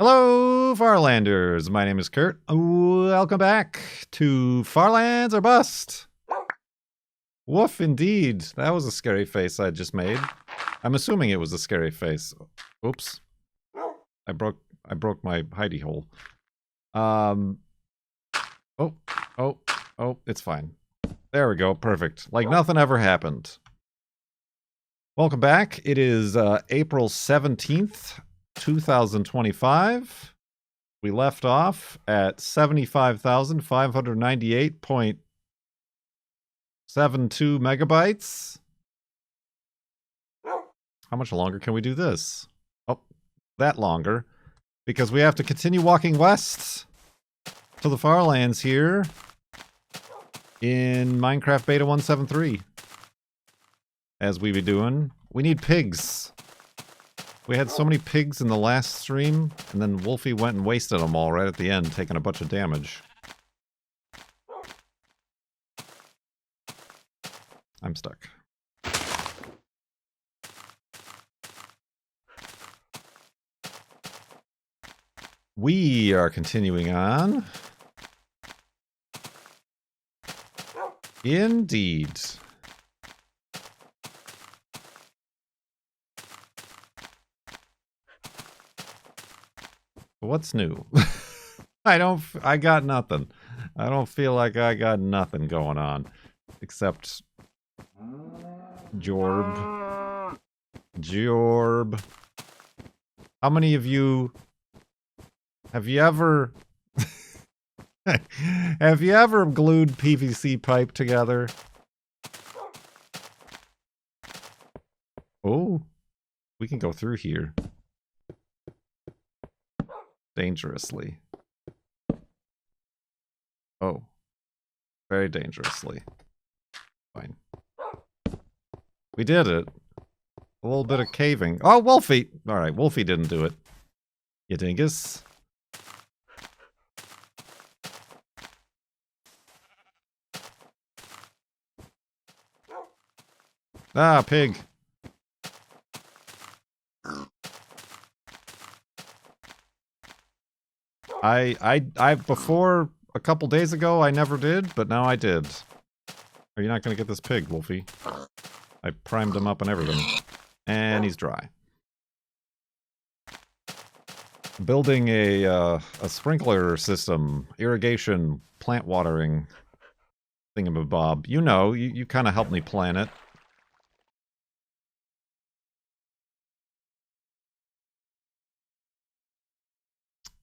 Hello, Farlanders. My name is Kurt. Welcome back to Farlands or Bust. Woof, indeed. That was a scary face I just made. I'm assuming it was a scary face. Oops. I broke my hidey hole. Oh, it's fine. There we go. Perfect. Like nothing ever happened. Welcome back. It is April 17th. 2025. We left off at 75,598.72 megabytes. How much longer can we do this? Oh, that longer. Because we have to continue walking west to the Farlands here in Minecraft Beta 173. As we be doing. We need pigs. We had so many pigs in the last stream, and then Wolfie went and wasted them all right at the end, taking a bunch of damage. I'm stuck. We are continuing on. Indeed. What's new? I got nothing. I don't feel like I got nothing going on. Except Jorb. How many of you have you ever glued PVC pipe together? Oh, we can go through here. Dangerously. Oh. Very dangerously. Fine. We did it. A little bit of caving. Oh, Wolfie! Alright, Wolfie didn't do it. You dingus. Ah, pig. Before a couple days ago, I never did, but now I did. Are you not going to get this pig, Wolfie? I primed him up and everything. And he's dry. Building a sprinkler system, irrigation, plant watering, thingamabob. You know, you kind of helped me plan it.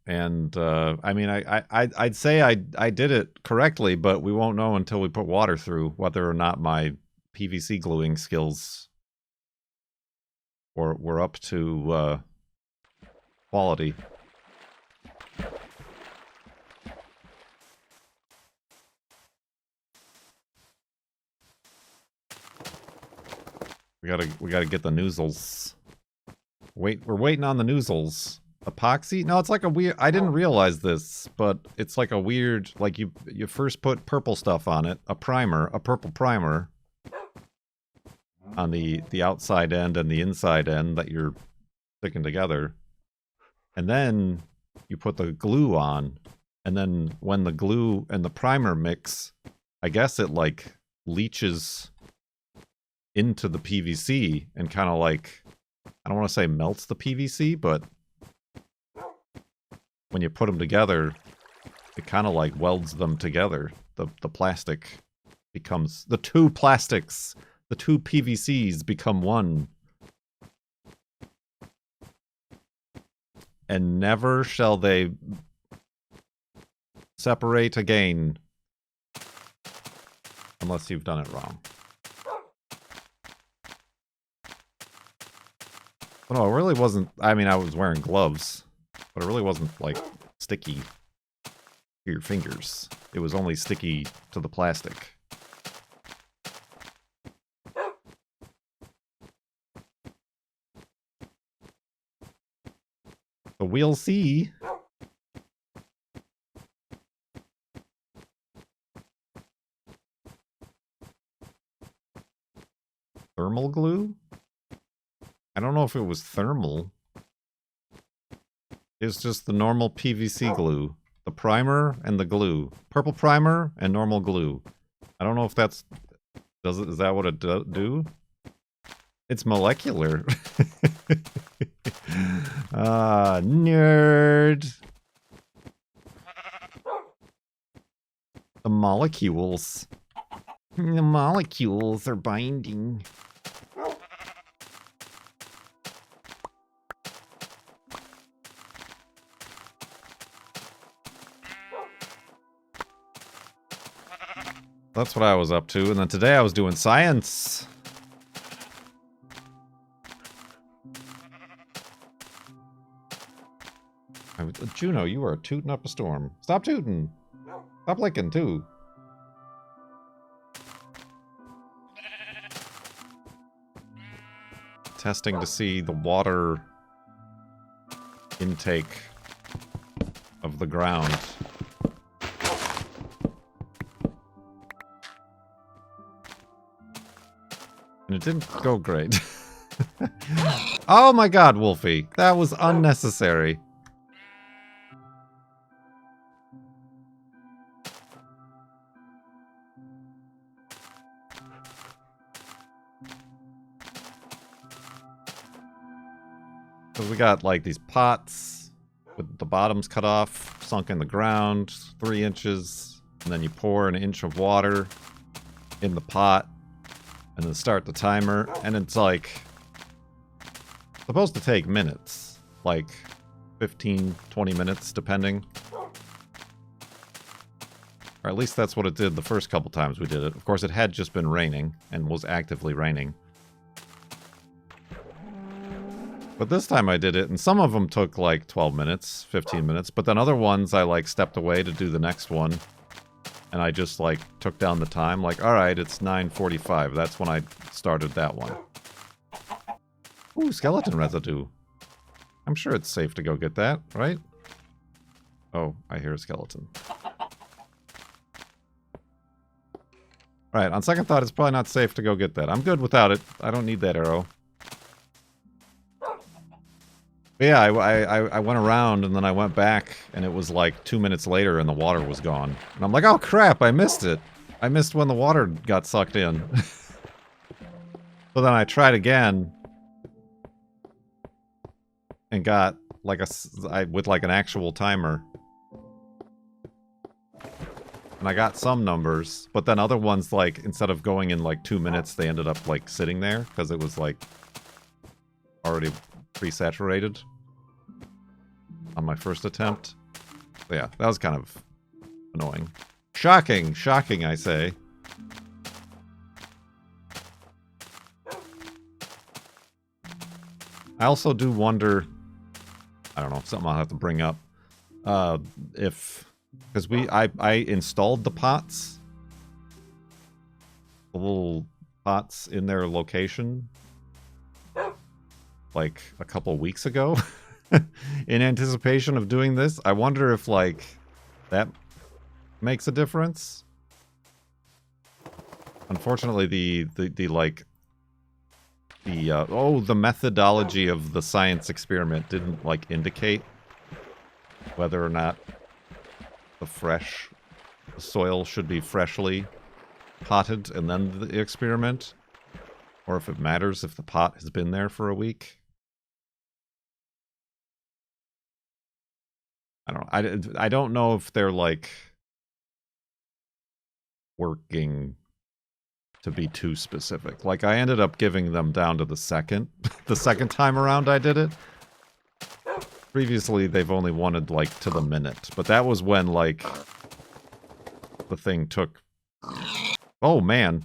And, I mean, I'd say I did it correctly, but we won't know until we put water through whether or not my PVC gluing skills were up to, quality. We gotta get the noozles. We're waiting on the noozles. Epoxy? No, it's like a weird... I didn't realize this, but it's like a weird... Like, you first put purple stuff on it. A purple primer. On the outside end and the inside end that you're sticking together. And then you put the glue on. And then when the glue and the primer mix, I guess it, like, leaches into the PVC and kind of, like... I don't want to say melts the PVC, but... when you put them together, it kind of like welds them together. The plastic becomes... the two plastics, the two PVCs become one. And never shall they separate again. Unless you've done it wrong. Oh, no, it really wasn't... I mean, I was wearing gloves. But it really wasn't, like, sticky to your fingers. It was only sticky to the plastic. So we'll see. Thermal glue? I don't know if it was thermal. is just the normal PVC glue. The primer and the glue. Purple primer and normal glue. I don't know if that's... is that what it do? It's molecular. Ah, nerd. The molecules. The molecules are binding. That's what I was up to, and then today I was doing science. Juno, you are tooting up a storm. Stop tooting. Stop licking, too. Testing to see the water intake of the ground. And it didn't go great. Oh my god, Wolfie. That was unnecessary. Because we got like these pots with the bottoms cut off, sunk in the ground, 3 inches, and then you pour an inch of water in the pot, and then start the timer, and it's like supposed to take minutes, like 15, 20 minutes, depending. Or at least that's what it did the first couple times we did it. Of course, it had just been raining, and was actively raining. But this time I did it, and some of them took like 12 minutes, 15 minutes, but then other ones I like stepped away to do the next one, and I just like took down the time, like, alright, it's 9:45, that's when I started that one. Ooh, skeleton residue. I'm sure it's safe to go get that, right? Oh, I hear a skeleton. Right, on second thought, it's probably not safe to go get that. I'm good without it. I don't need that arrow. But yeah, I went around and then I went back and it was like 2 minutes later and the water was gone. And I'm like, oh crap, I missed it. I missed when the water got sucked in. So then I tried again and got like with like an actual timer. And I got some numbers, but then other ones, like, instead of going in like 2 minutes, they ended up like sitting there because it was like already pre-saturated on my first attempt. But yeah, that was kind of annoying. Shocking, shocking, I say. I also do wonder, I don't know, something I'll have to bring up, if, because I installed the pots, the little pots in their location, like a couple weeks ago, in anticipation of doing this. I wonder if, like, that makes a difference. Unfortunately, the methodology of the science experiment didn't, like, indicate whether or not the soil should be freshly potted and then the experiment, or if it matters if the pot has been there for a week. I don't know. I don't know if they're, like, working to be too specific. Like, I ended up giving them down to the second time around I did it. Previously, they've only wanted, like, to the minute. But that was when, like, the thing took, oh man,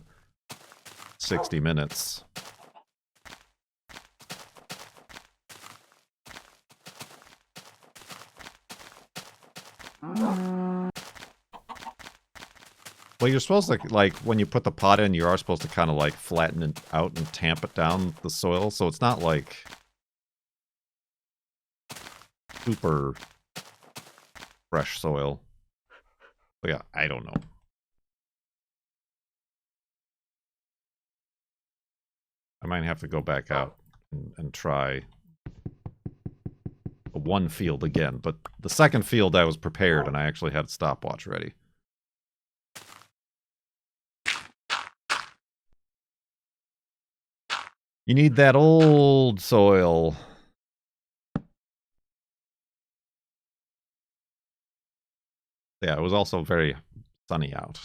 60 minutes. Well, you're supposed to, like, when you put the pot in, you are supposed to kind of, like, flatten it out and tamp it down the soil, so it's not, like, super fresh soil. But yeah, I don't know. I might have to go back out and try a one field again. But the second field I was prepared, and I actually had a stopwatch ready. You need that old soil. Yeah, it was also very sunny out.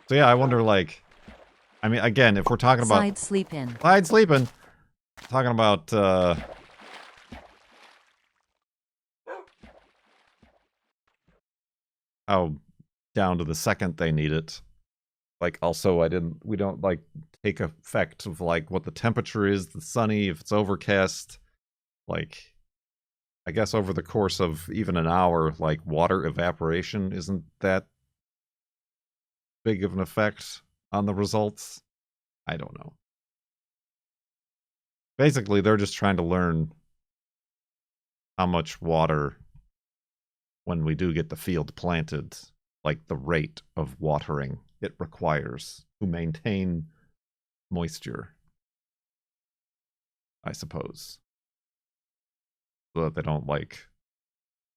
So yeah, I wonder, like, I mean, again, if we're talking about... Side sleep in. Side sleeping. Talking about, how down to the second they need it. Like, also, we don't, like, take effect of, like, what the temperature is, the sunny, if it's overcast. Like, I guess over the course of even an hour, like, water evaporation isn't that big of an effect on the results. I don't know. Basically, they're just trying to learn how much water, when we do get the field planted, like the rate of watering it requires to maintain moisture, I suppose. So that they don't, like,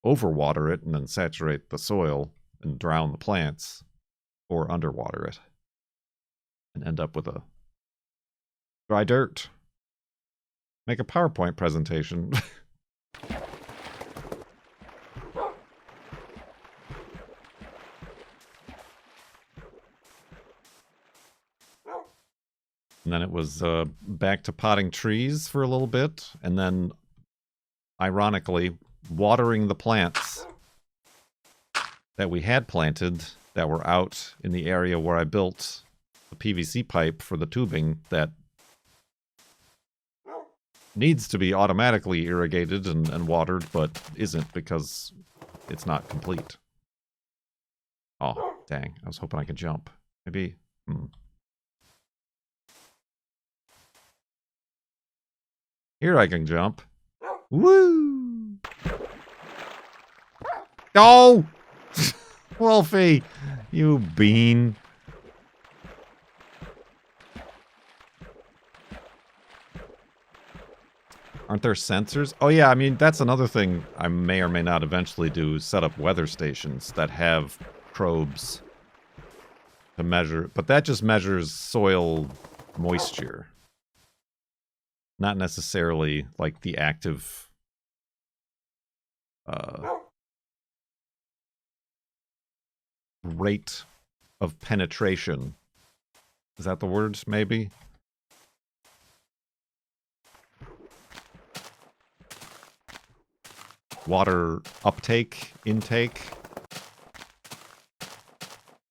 overwater it and then saturate the soil and drown the plants, or underwater it and end up with a dry dirt. Make a PowerPoint presentation. And then it was back to potting trees for a little bit, and then, ironically, watering the plants that we had planted that were out in the area where I built the PVC pipe for the tubing that needs to be automatically irrigated and watered, but isn't because it's not complete. Oh, dang. I was hoping I could jump. Maybe... Here I can jump. Woo! Oh! Wolfie! You bean. Aren't there sensors? Oh yeah, I mean, that's another thing I may or may not eventually do, set up weather stations that have probes to measure, but that just measures soil moisture. Not necessarily, like, the active rate of penetration. Is that the word, maybe? Water uptake, intake.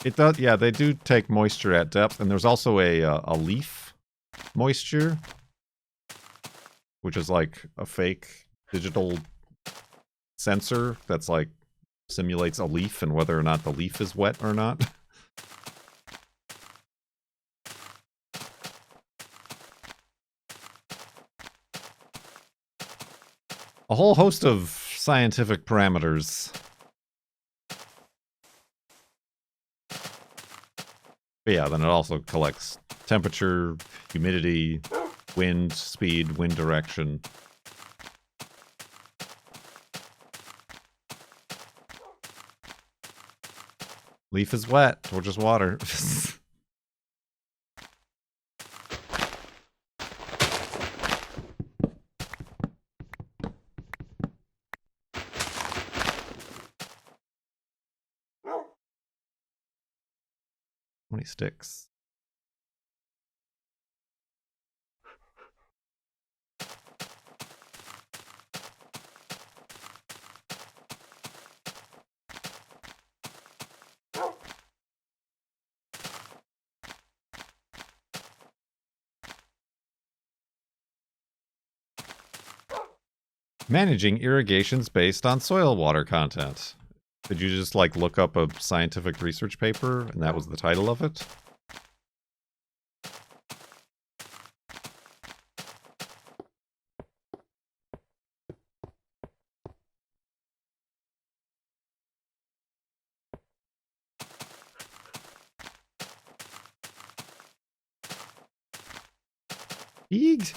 It does, yeah, they do take moisture at depth, and there's also a leaf moisture, which is like a fake digital sensor that's like simulates a leaf and whether or not the leaf is wet or not. A whole host of scientific parameters. But yeah, then it also collects temperature, humidity, wind speed, wind direction. Leaf is wet, or just water. How many sticks? Managing irrigations based on soil water content. Did you just, like, look up a scientific research paper and that was the title of it? Eeg!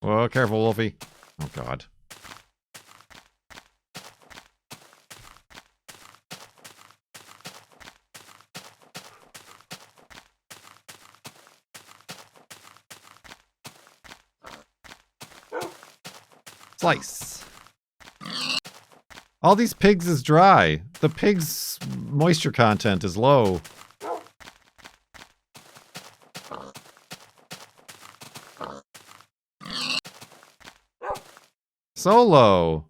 Oh, careful, Wolfie. Oh, God. Slice. All these pigs is dry. The pig's moisture content is low. So low.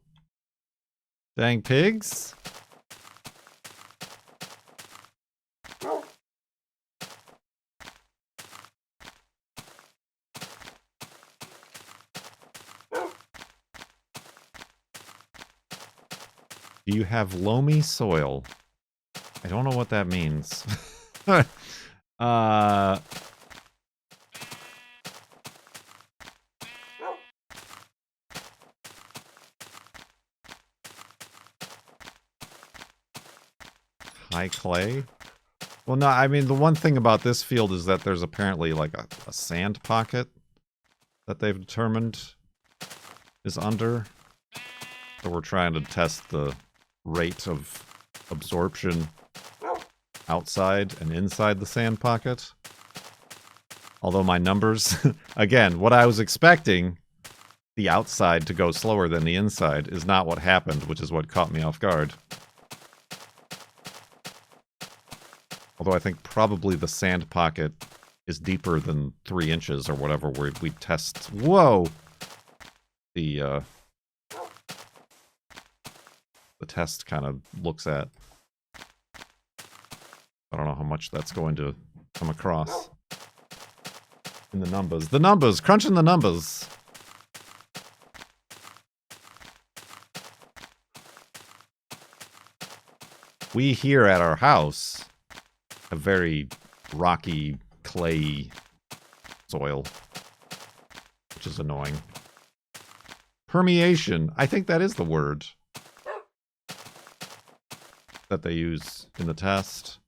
Dang pigs. Do you have loamy soil? I don't know what that means. High clay? Well, no, I mean, the one thing about this field is that there's apparently like a sand pocket that they've determined is under. So we're trying to test the rate of absorption outside and inside the sand pocket. Although my numbers, again, what I was expecting, the outside to go slower than the inside, is not what happened, which is what caught me off guard. Although I think probably the sand pocket is deeper than 3 inches or whatever we test. Whoa! The test kind of looks at. I don't know how much that's going to come across in the numbers. The numbers! Crunching the numbers! We here at our house have very rocky, clayey soil, which is annoying. Permeation. I think that is the word that they use in the test.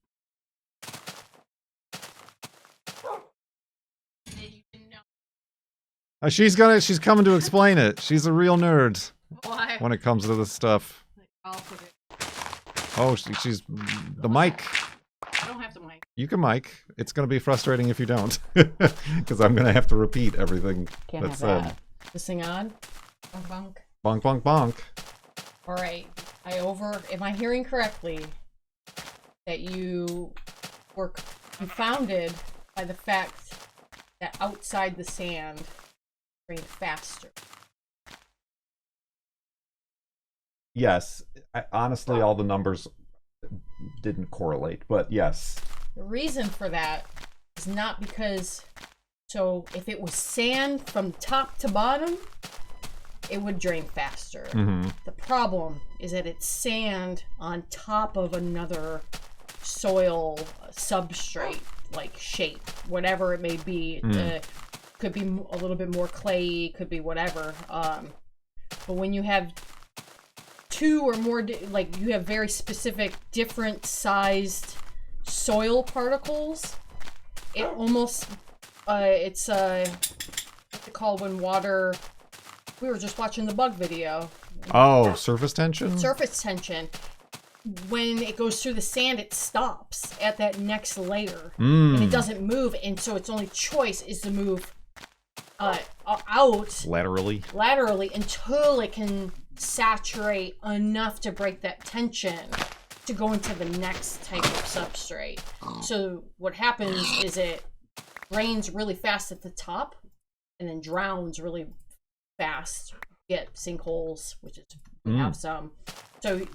She's coming to explain it. She's a real nerd. Why? When it comes to this stuff. Oh, she's the mic. I don't have the mic. You can mic. It's going to be frustrating if you don't, because I'm going to have to repeat everything that's said. That. This thing on? Bonk bonk. Bonk bonk bonk. All right. Am I hearing correctly that you were confounded by the fact that outside the sand drained faster? Yes. Honestly, all the numbers didn't correlate, but yes. The reason for that is not because, so if it was sand from top to bottom, it would drain faster. Mm-hmm. The problem is that it's sand on top of another soil substrate, like shape, whatever it may be. Could be a little bit more clayey, could be whatever. But when you have two or more, like you have very specific different sized soil particles, it almost, it's what's it called when water, we were just watching the bug video. Oh, surface tension? Surface tension. When it goes through the sand, it stops at that next layer. And it doesn't move, and so its only choice is to move out laterally until it can saturate enough to break that tension to go into the next type of substrate. So what happens is it drains really fast at the top and then drowns really fast. You get sinkholes, which is, we have some. So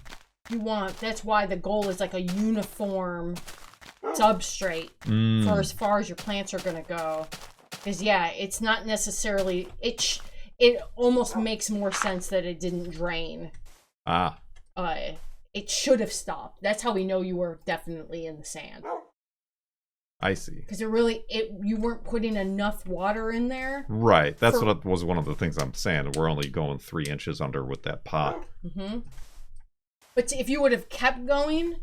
that's why the goal is like a uniform substrate for as far as your plants are going to go. Because yeah, it's not necessarily, it almost makes more sense that it didn't drain. It should have stopped. That's how we know you were definitely in the sand. I see. Because you weren't putting enough water in there. Right. That's what was one of the things I'm saying. We're only going 3 inches under with that pot. Mm-hmm. But if you would have kept going,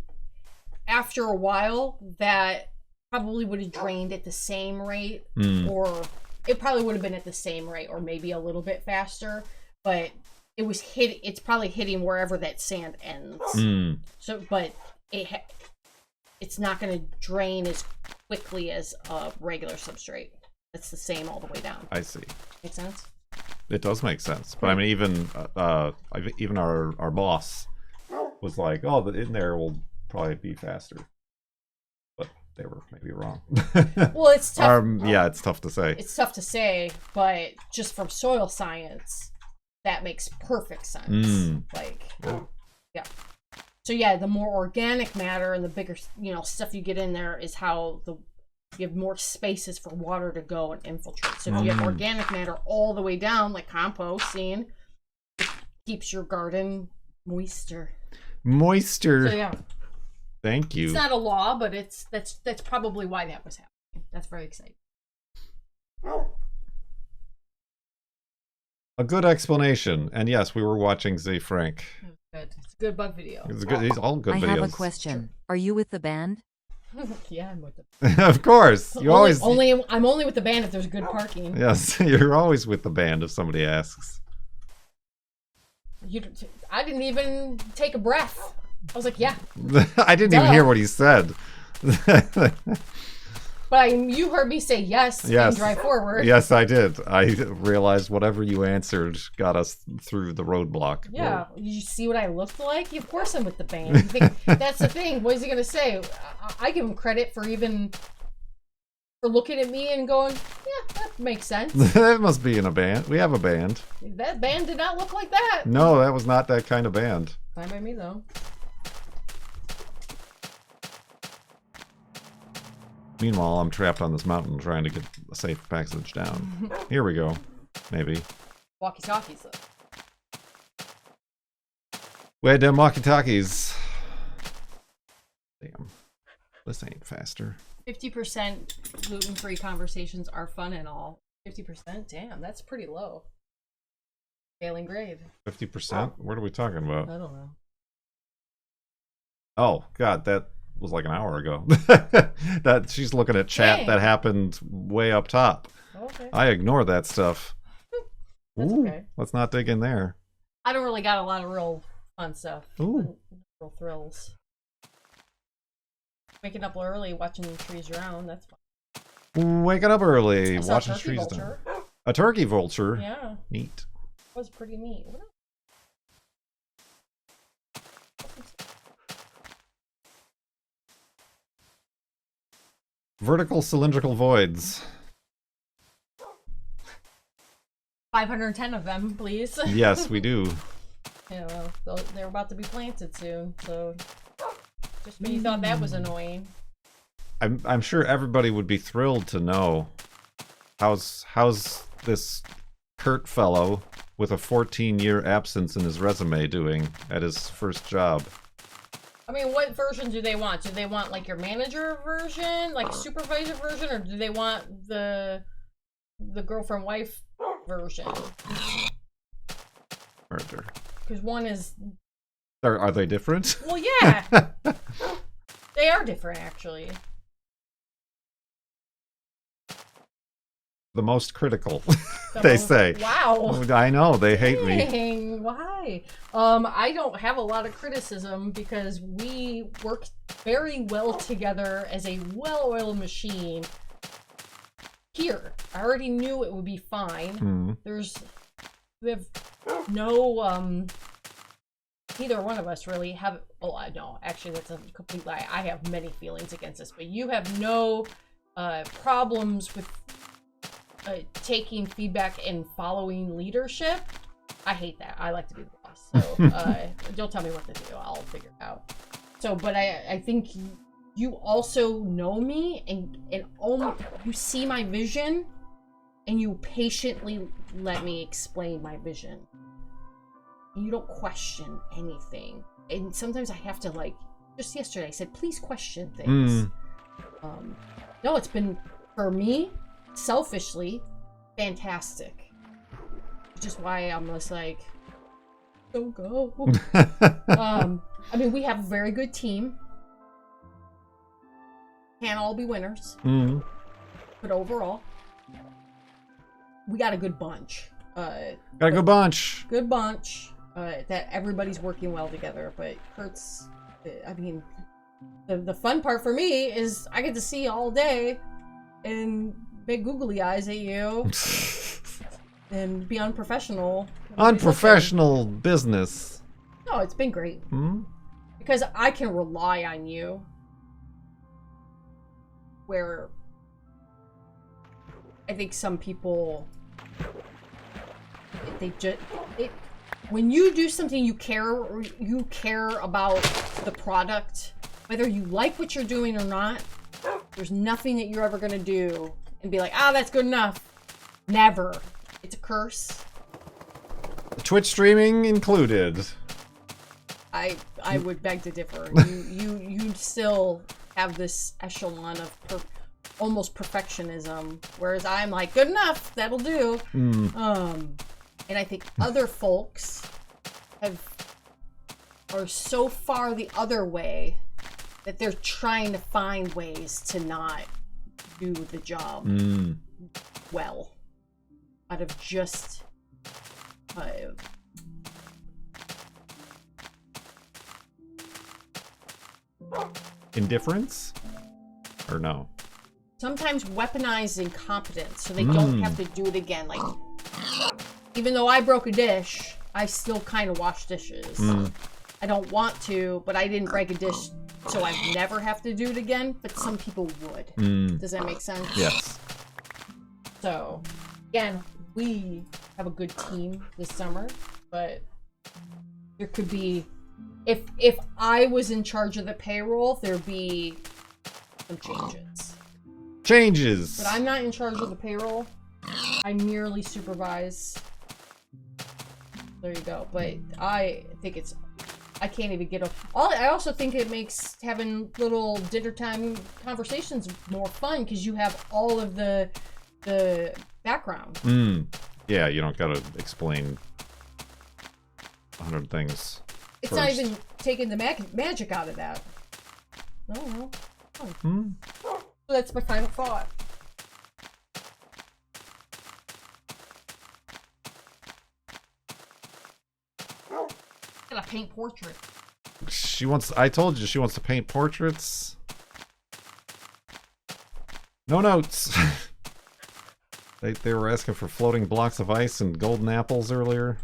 after a while, that probably would have drained at the same rate, or it probably would have been at the same rate, or maybe a little bit faster. But it's probably hitting wherever that sand ends. So, but it's not going to drain as quickly as a regular substrate. That's the same all the way down. I see. Make sense? It does make sense. But I mean, even our boss was like, "Oh, the in there will probably be faster," but they were maybe wrong. Well, it's tough. Yeah, it's tough to say. It's tough to say, but just from soil science, that makes perfect sense. Like, yeah. So yeah, the more organic matter and the bigger, stuff you get in there is how you have more spaces for water to go and infiltrate. So if you have organic matter all the way down, like composting, it keeps your garden moister. Moisture. So yeah. Thank you. It's not a law, but that's probably why that was happening. That's very exciting. A good explanation. And yes, we were watching Z Frank. Good. It's a good bug video. It's good. These all good videos. I have a question. Are you with the band? Yeah, I'm with the Of course. You always I'm only with the band if there's good parking. Yes, you're always with the band if somebody asks. I didn't even take a breath. I was like, yeah. I didn't even hear what he said. But you heard me say yes and drive forward. Yes, I did. I realized whatever you answered got us through the roadblock. Yeah. Did you see what I looked like? Of course I'm with the band. You think that's the thing. What is he going to say? I give him credit for looking at me and going, yeah, that makes sense. That must be in a band. We have a band. That band did not look like that. No, that was not that kind of band. Fine by me, though. Meanwhile, I'm trapped on this mountain trying to get a safe passage down. Here we go. Maybe. Walkie-talkies, though. We had them walkie-talkies. Damn. This ain't faster. 50% gluten-free conversations are fun and all. 50%? Damn, that's pretty low. Failing grade. 50%? What are we talking about? I don't know. Oh, God, that was like an hour ago. That she's looking at chat that happened way up top. Okay. I ignore that stuff. That's okay. Let's not dig in there. I don't really got a lot of real fun stuff. Ooh. Real thrills. Waking up early, watching the trees drown, that's fun. Waking up early, I saw watching a turkey trees vulture. down. A turkey vulture? Yeah. Neat. That was pretty neat. What else? Vertical cylindrical voids. 510 of them, please. Yes, we do. Yeah, well, they're about to be planted soon, so just when you thought that was annoying. I'm sure everybody would be thrilled to know how's this Kurt fellow with a 14-year absence in his resume doing at his first job. I mean, what version do they want? Do they want like your manager version, like supervisor version, or do they want the girlfriend wife version? Murder. Because one is. Are they different? Well, yeah. They are different, actually. The most critical, they say. Wow. I know, they hate me. Dang, why? I don't have a lot of criticism because we work very well together as a well-oiled machine. Here, I already knew it would be fine. We have no, neither one of us really have, oh, I know, actually that's a complete lie. I have many feelings against this, but you have no problems with taking feedback and following leadership. I hate that. I like to be the boss. So don't tell me what to do. I'll figure it out. So, but I think you also know me and you see my vision and you patiently let me explain my vision. And you don't question anything. And sometimes I have to, like, just yesterday I said, please question things. No, it's been, for me, selfishly, fantastic. Which is why I'm just like, don't go. I mean, we have a very good team. Can't all be winners. But overall, we got a good bunch. Got a good bunch. Good bunch. That everybody's working well together. But Kurt's, I mean, the fun part for me is I get to see all day and big googly eyes at you. and be unprofessional. Unprofessional business. No, it's been great. Hmm? Because I can rely on you. Where I think some people, when you do something you care about the product, whether you like what you're doing or not, there's nothing that you're ever going to do and be like, ah, that's good enough. Never. It's a curse. Twitch streaming included. I would beg to differ. You still have this echelon of almost perfectionism, whereas I'm like, good enough, that'll do. And I think other folks are so far the other way that they're trying to find ways to not do the job well, out of just indifference? Or no? Sometimes weaponized incompetence, so they don't have to do it again. Like, even though I broke a dish, I still kind of wash dishes. I don't want to, but I didn't break a dish, so I never have to do it again. But some people would. Does that make sense? Yes. So, again, we have a good team this summer, but there could be, if I was in charge of the payroll, there'd be some changes. But I'm not in charge of the payroll. I merely supervise. There you go. But I think I can't even get off. I also think it makes having little dinner time conversations more fun because you have all of the background. Yeah, you don't gotta explain 100 things. It's not even taking the magic out of that. No. So that's my final thought. Gotta paint portrait. I told you she wants to paint portraits. No notes. They were asking for floating blocks of ice and golden apples earlier.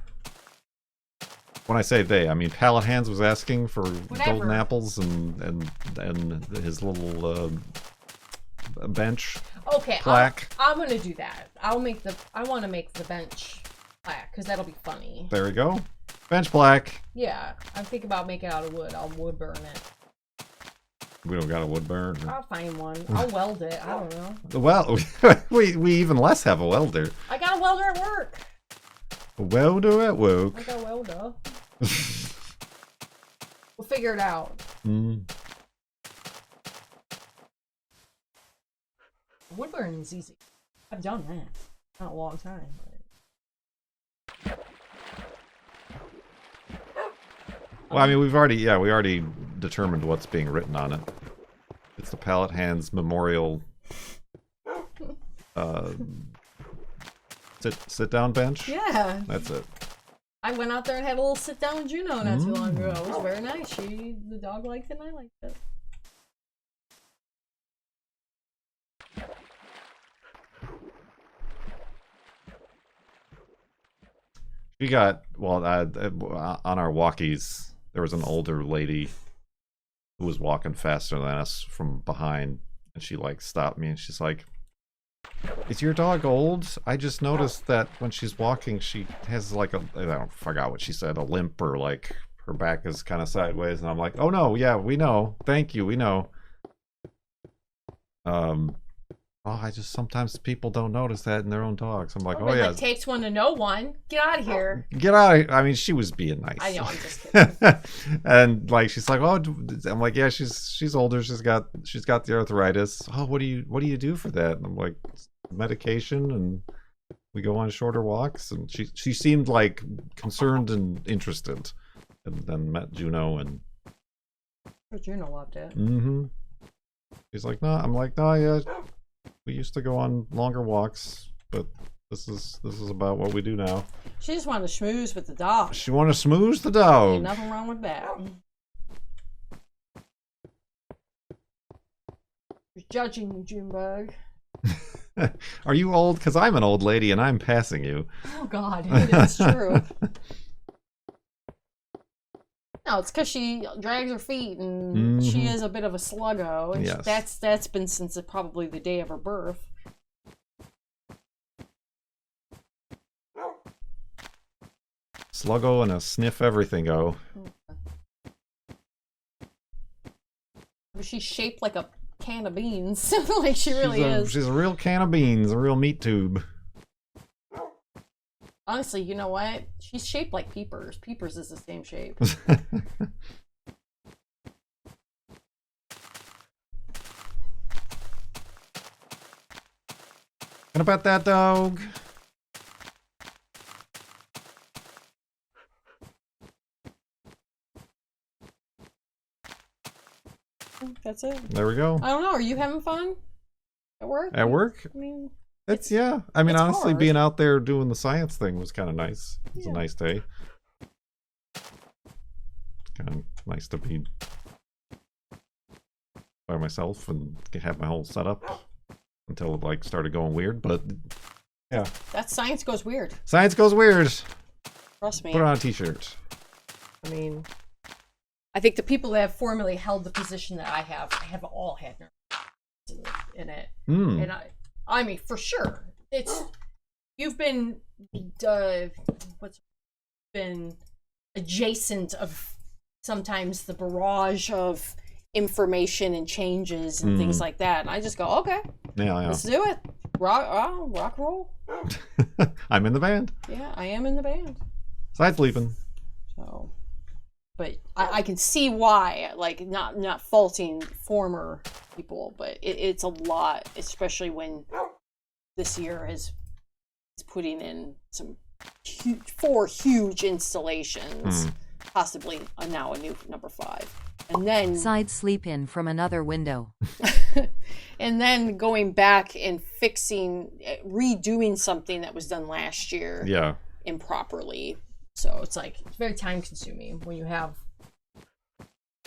When I say they, I mean Pallet Hands was asking for golden apples and his little bench plaque. I'm gonna do that. I want to make the bench plaque because that'll be funny. There we go. Bench plaque. Yeah, I'm thinking about making it out of wood. I'll wood burn it. We don't got a wood burn. I'll find one. I'll weld it. I don't know. Well, we even less have a welder. I got a welder at work. A welder at work. I got a welder. We'll figure it out. Wood burning is easy. I've done that. Not a long time. Well, I mean, we already determined what's being written on it. It's the Pallet Hands Memorial sit down bench. Yeah. That's it. I went out there and had a little sit down with Juno not too long ago. It was very nice. The dog liked it and I liked it. We got, well, on our walkies, there was an older lady who was walking faster than us from behind, and she like stopped me and she's like, "Is your dog old? I just noticed that when she's walking she has like I forgot what she said, a limp, or like her back is kind of sideways." And I'm like, "Oh no, yeah, we know, thank you, we know." I just, sometimes people don't notice that in their own dogs. I'm like, oh yeah, it takes one to know one. Get out of here. Get out of, I mean, she was being nice. I know, I'm just kidding. And like, she's like, oh, I'm like, yeah, she's older. She's got the arthritis. Oh, what do you do for that? And I'm like, medication, and we go on shorter walks. And she seemed like concerned and interested. And then met Juno, and Juno loved it. She's like, no. I'm like, no, yeah. We used to go on longer walks, but this is about what we do now. She just wanted to schmooze with the dog. She wanted to schmooze the dog. Ain't nothing wrong with that. You're judging me, Junebug. Are you old? Because I'm an old lady and I'm passing you. Oh God, it is true. No, it's because she drags her feet and she is a bit of a sluggo. And Yes. that's been since probably the day of her birth. Sluggo and a sniff everything go. She's shaped like a can of beans. Like she really is. She's a real can of beans, a real meat tube. Honestly, you know what? She's shaped like Peepers. Peepers is the same shape. Gonna pet that dog. That's it. There we go. I don't know. Are you having fun at work? At work? I mean, It's yeah. I mean, it's honestly, hard. being out there doing the science thing was kind of nice. It was Yeah. a nice day. Kind of nice to be by myself and have my whole setup until it like started going weird. But yeah, that science goes weird. science goes weird. Trust me. Put on a t-shirt. I mean, I think the people that have formerly held the position that I have all had nerves in it. Hmm. And I mean, for sure, you've been what's been adjacent of sometimes the barrage of information and changes and things like that. And I just go, okay, Yeah, let's do it. Rock roll. I'm in the band. Yeah, I am in the band. Side sleeping. So, but I can see why, like, not faulting former people, but it's a lot, especially when this year is putting in some four huge installations, possibly now a new number 5, and then Side sleep in from another window. and then going back and redoing something that was done last year Yeah. improperly. So it's like, it's very time consuming when you have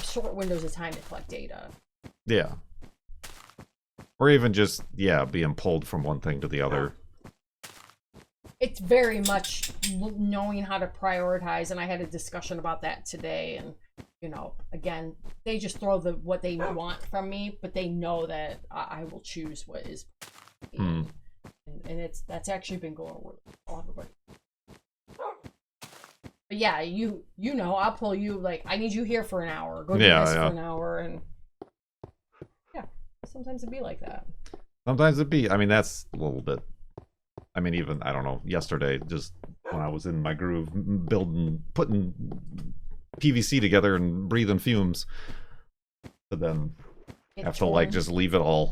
short windows of time to collect data. Yeah. Or even just, yeah, being pulled from one thing to the other. It's very much knowing how to prioritize, and I had a discussion about that today. And you know, again, they just throw what they want from me, but they know that I will choose what is, and that's actually been going really well, everybody. But yeah, you know, I'll pull you, like, I need you here for an hour. Go do this for an hour, and yeah, sometimes it'd be like that. Sometimes it'd be, I mean, that's a little bit, I mean, even, I don't know, yesterday, just when I was in my groove, putting PVC together and breathing fumes, but then have to, like, just leave it all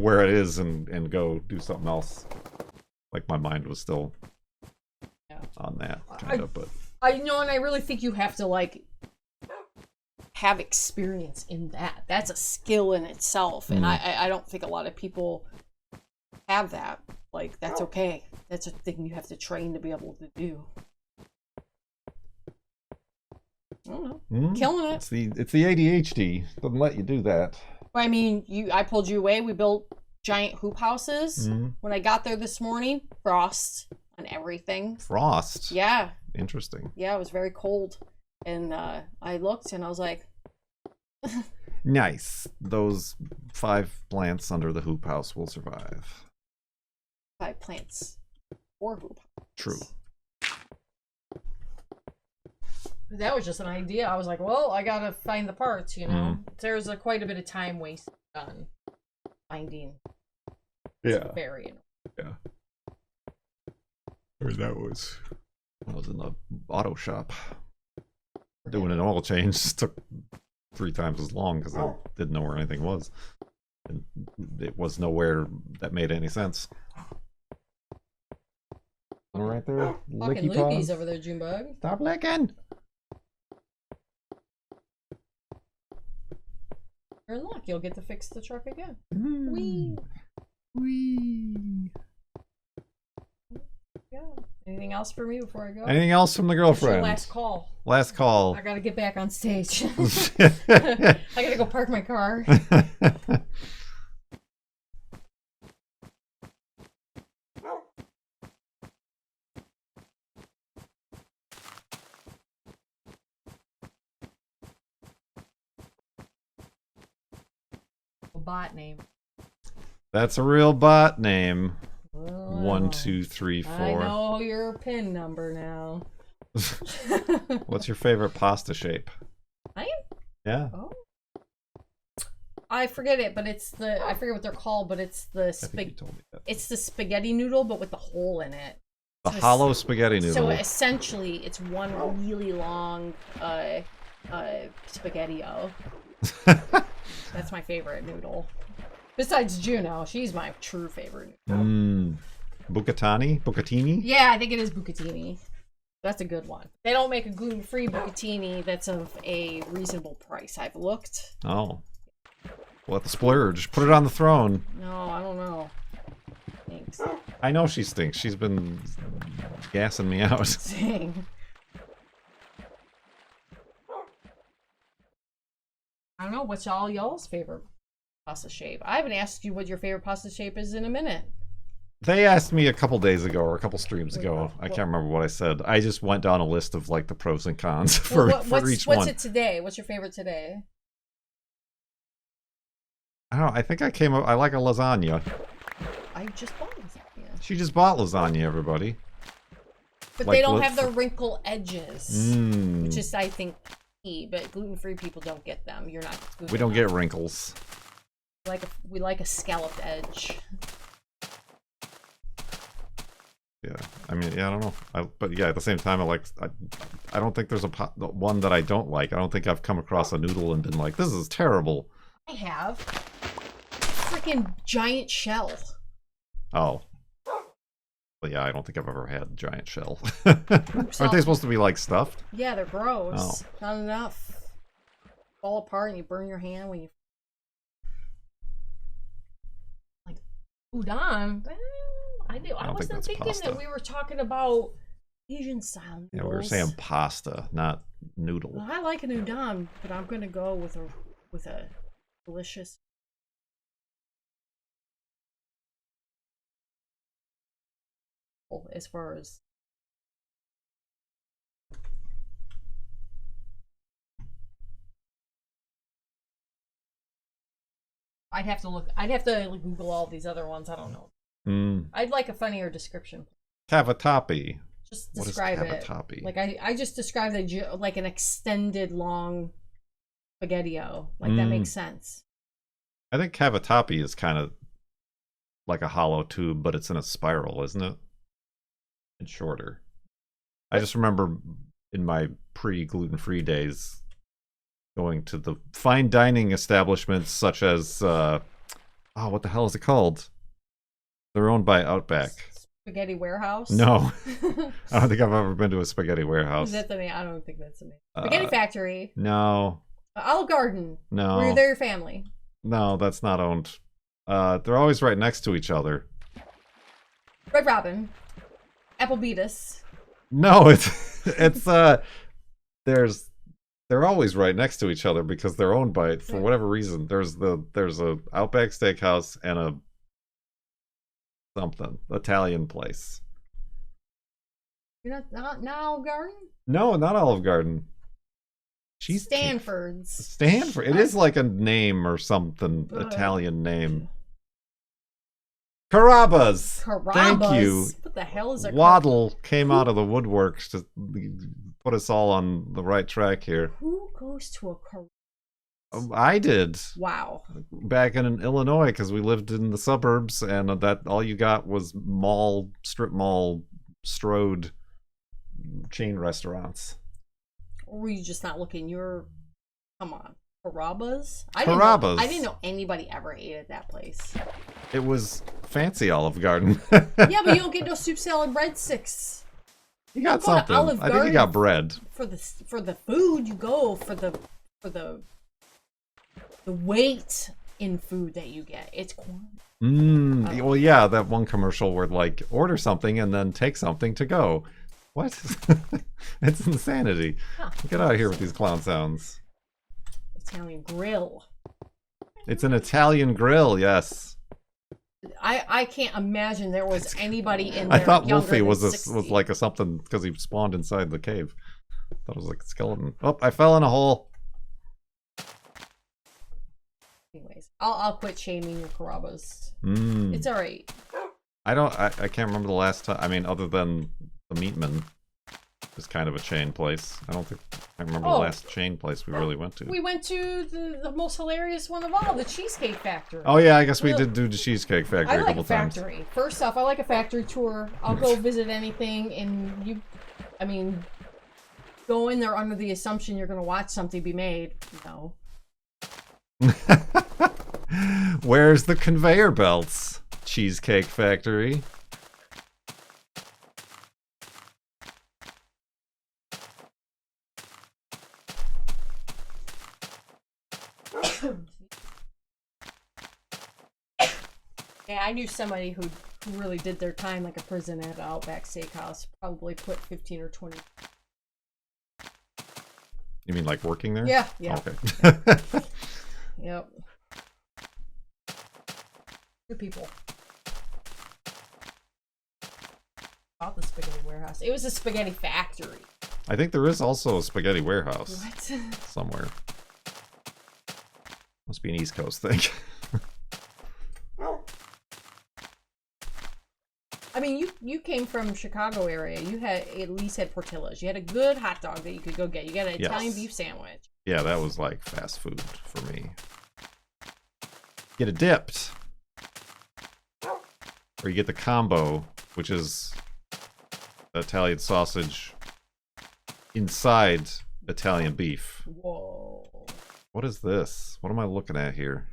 where it is and go do something else. Like, my mind was still on that, kind of, but... I know, and I really think you have to, like, have experience in that. That's a skill in itself, and I don't think a lot of people have that. Like, that's okay. That's a thing you have to train to be able to do. I don't know. Killing it. It's the ADHD. Doesn't let you do that. I mean, I pulled you away. We built giant hoop houses. When I got there this morning, frost on everything. Frost? Yeah. Interesting. Yeah, it was very cold. And I looked and I was like... Nice. Those 5 plants under the hoop house will survive. 5 plants. 4 hoop houses. True. That was just an idea. I was like, well, I gotta find the parts, you know? There's quite a bit of time wasted on finding. Yeah. Very annoying. Yeah. Or that was... I was in the auto shop doing an oil change. It took 3 times as long because I didn't know where anything was. And it was nowhere that made any sense. Right there. Fucking Licky loopies paws. over there, Junebug. Stop licking. You're in luck. You'll get to fix the truck again. Wee. Wee. Yeah. Anything else for me before I go? Anything else from the It's your girlfriend? last call. Last call. I gotta get back on stage. I gotta go park my car. bot name. That's a real bot name. Oh, 1, 2, 3, I 4. know your PIN number now. What's your favorite pasta shape? Mine? Yeah. Oh. I forget it, but it's the I forget what they're called, but it's the I think you told me that. it's the spaghetti noodle, but with the hole in it. The So hollow spaghetti noodle. So essentially, it's one really long spaghetti-o. That's my favorite noodle. Besides Juno, she's my true favorite noodle. Bucatini? Yeah, I think it is bucatini. That's a good one. They don't make a gluten-free bucatini that's of a reasonable price. I've looked. Oh. What the splurge? Put it on the throne. No, I don't know. Thanks. I know she stinks. She's been gassing me out. Dang. I don't know. What's all y'all's favorite pasta shape? I haven't asked you what your favorite pasta shape is in a minute. They asked me a couple days ago or a couple streams ago. I can't remember what I said. I just went down a list of like the pros and cons for each one. What's it today? What's your favorite today? I don't know. I think I came up. I like a lasagna. I just bought lasagna. She just bought lasagna, everybody. But Like, they don't have the wrinkle edges, Mm. which is, I think, key. But gluten-free people don't get them. You're not. We don't get wrinkles. We like a scalloped edge. Yeah, I mean, yeah, I don't know. But yeah, at the same time, I don't think there's one that I don't like. I don't think I've come across a noodle and been like, this is terrible. I have. Freaking giant shell. Oh. But yeah, I don't think I've ever had giant shell. Aren't they supposed to be like stuffed? Yeah, they're gross. Oh. Not enough. Fall apart and you burn your hand when you. Like, udon. I do. I don't think wasn't that's thinking pasta. that we were talking about Asian style noodles. Yeah, we were saying pasta, not noodle. Well, I like an udon, but I'm gonna go with a delicious. As far as I'd have to look. I'd have to Google all these other ones. I don't know. I'd like a funnier description. Cavatappi. Just What is describe it. cavatappi? Like I just described it like an extended long spaghetti-o. Like that makes sense. I think cavatappi is kind of like a hollow tube, but it's in a spiral, isn't it? And shorter. I just remember in my pre-gluten-free days going to the fine dining establishments such as what the hell is it called? They're owned by Outback. Spaghetti Warehouse? No. I don't think I've ever been to a spaghetti warehouse. Is that the name? I don't think that's the name. Spaghetti Factory. No. Olive Garden. No. Were you there, your family? No, that's not owned. They're always right next to each other. Red Robin. Applebeetus. No, they're always right next to each other because they're owned by it for whatever reason. There's a Outback Steakhouse and a something Italian place. You're not Olive Garden? No, not Olive Garden. Stanford's. Stanford. It is like a name or something, Italian name. Carrabba's. Thank you. What the hell is a Waddle came out of the woodworks to put us all on the right track here. Who goes to a Carrabba's? I did. Wow. Back in Illinois, because we lived in the suburbs, and that all you got was strip mall, strode chain restaurants. Or were you just not looking? Come on. Carrabba's? Carrabba's. I didn't know anybody ever ate at that place. It was fancy Olive Garden. Yeah, but you don't get no soup salad breadsticks. You got go to something. Olive I think you got bread. For the food, you go for the weight in food that you get. It's quantity. Well, yeah, that one commercial where like order something and then take something to go. What? It's insanity. Huh. Get out of here with these clown sounds. Italian grill. It's an Italian grill, yes. I can't imagine there was anybody in there. I thought younger Wolfie than was 60. like a something because he spawned inside the cave. I thought it was like a skeleton. Oh, I fell in a hole. Anyways, I'll quit shaming your Carrabba's. Mm. It's alright. I can't remember the last time. I mean, other than the Meatman is kind of a chain place. I remember the last chain place we really went to. We went to the most hilarious one of all, the Cheesecake Factory. Oh yeah, I guess we did do the Cheesecake Factory a couple times. Factory. First off, I like a factory tour. I'll go visit anything, and go in there under the assumption you're going to watch something be made. No. Where's the conveyor belts? Cheesecake Factory. Yeah, I knew somebody who really did their time like a prison at Outback Steakhouse. Probably put 15 or 20. You mean like working there? Yeah. Okay. Yep. Good people. About the spaghetti warehouse. It was a spaghetti factory. I think there is also a spaghetti warehouse. What? Somewhere. Must be an East Coast thing. I mean, you came from Chicago area. You had at least had Portillo's. You had a good hot dog that you could go get. You got an Italian beef sandwich. Yeah, that was like fast food for me. Get it dipped. Or you get the combo, which is Italian sausage inside Italian beef. Whoa. What is this? What am I looking at here?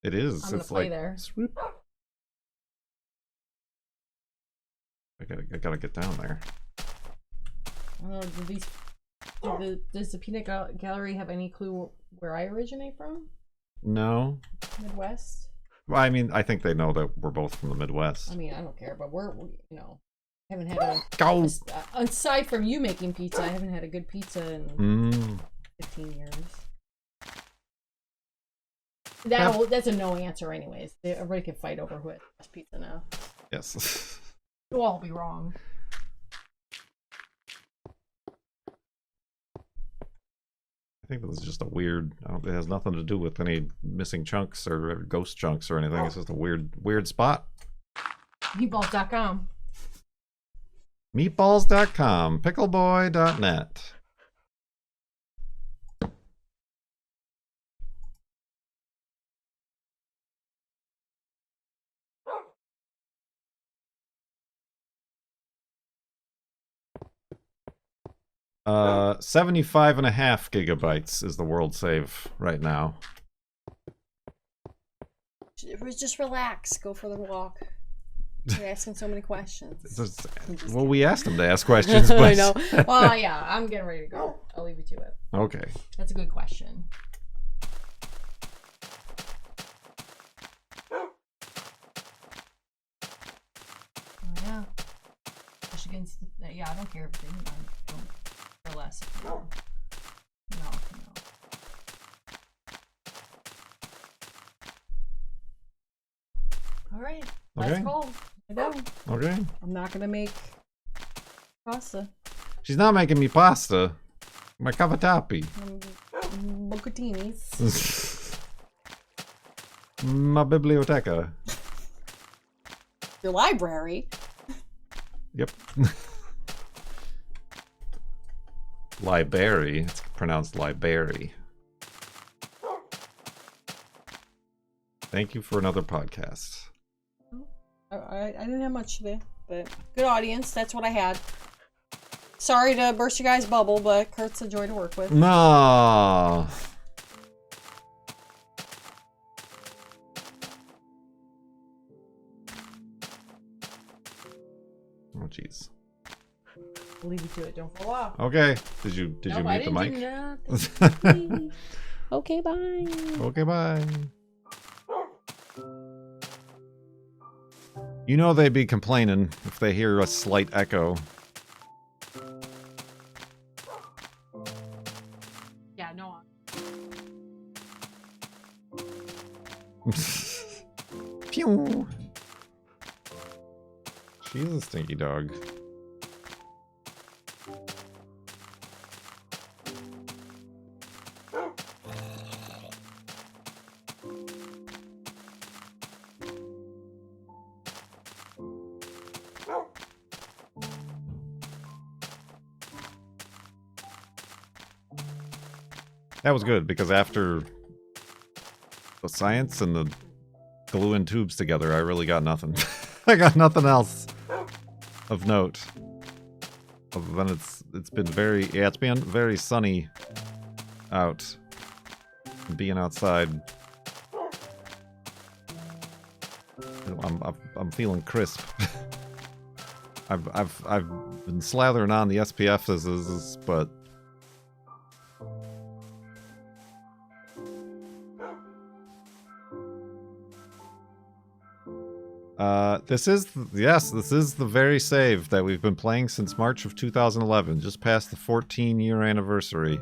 It is. I'm gonna it's play like there. Swoop. I gotta get down there. Does the Peanut Gallery have any clue where I originate from? No. Midwest? Well, I mean, I think they know that we're both from the Midwest. I mean, I don't care, but we're haven't had a... Go! Aside from you making pizza, I haven't had a good pizza in 15 years. That's a no answer anyways. Everybody can fight over who has the best pizza now. Yes. We'll all be wrong. I think this is just a weird... it has nothing to do with any missing chunks or ghost chunks or anything. It's just a weird spot. Meatballs.com. Meatballs.com. Pickleboy.net. Uh, 75.5 gigabytes is the world save right now. Just relax. Go for the walk. You're asking so many questions. Well, we asked him to ask questions, but... I know. Well, yeah, I'm getting ready to go. I'll leave you to it. Okay. That's a good question. Oh, yeah. Michigan's... Yeah, I don't care if they don't for less. No. All right. Let's go. I know. Okay. I'm not gonna make pasta. She's not making me pasta. My cavatappi. Bucatinis. My biblioteca. Your library. Yep. Library. It's pronounced library. Thank you for another podcast. I didn't have much today, but good audience. That's what I had. Sorry to burst your guys' bubble, but Kurt's a joy to work with. No. Oh, jeez. I'll leave you to it. Don't fall off. Okay. Did you mute the mic? Okay, bye. Okay, bye. You know they'd be complaining if they hear a slight echo. Yeah, no. Pew! She's a stinky dog. That was good, because after the science and the gluing tubes together, I really got nothing. I got nothing else of note. Other than it's been very, yeah, it's been very sunny out. Being outside. I'm feeling crisp. I've been slathering on the SPFs, but this is the very save that we've been playing since March of 2011, just past the 14-year anniversary.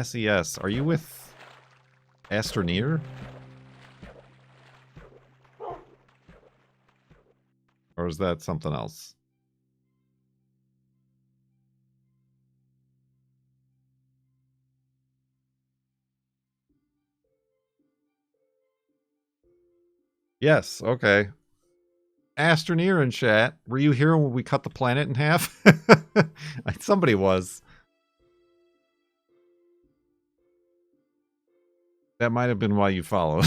SES, are you with Astroneer? Or is that something else? Yes, okay. Astroneer in chat. Were you here when we cut the planet in half? Somebody was. That might have been why you followed.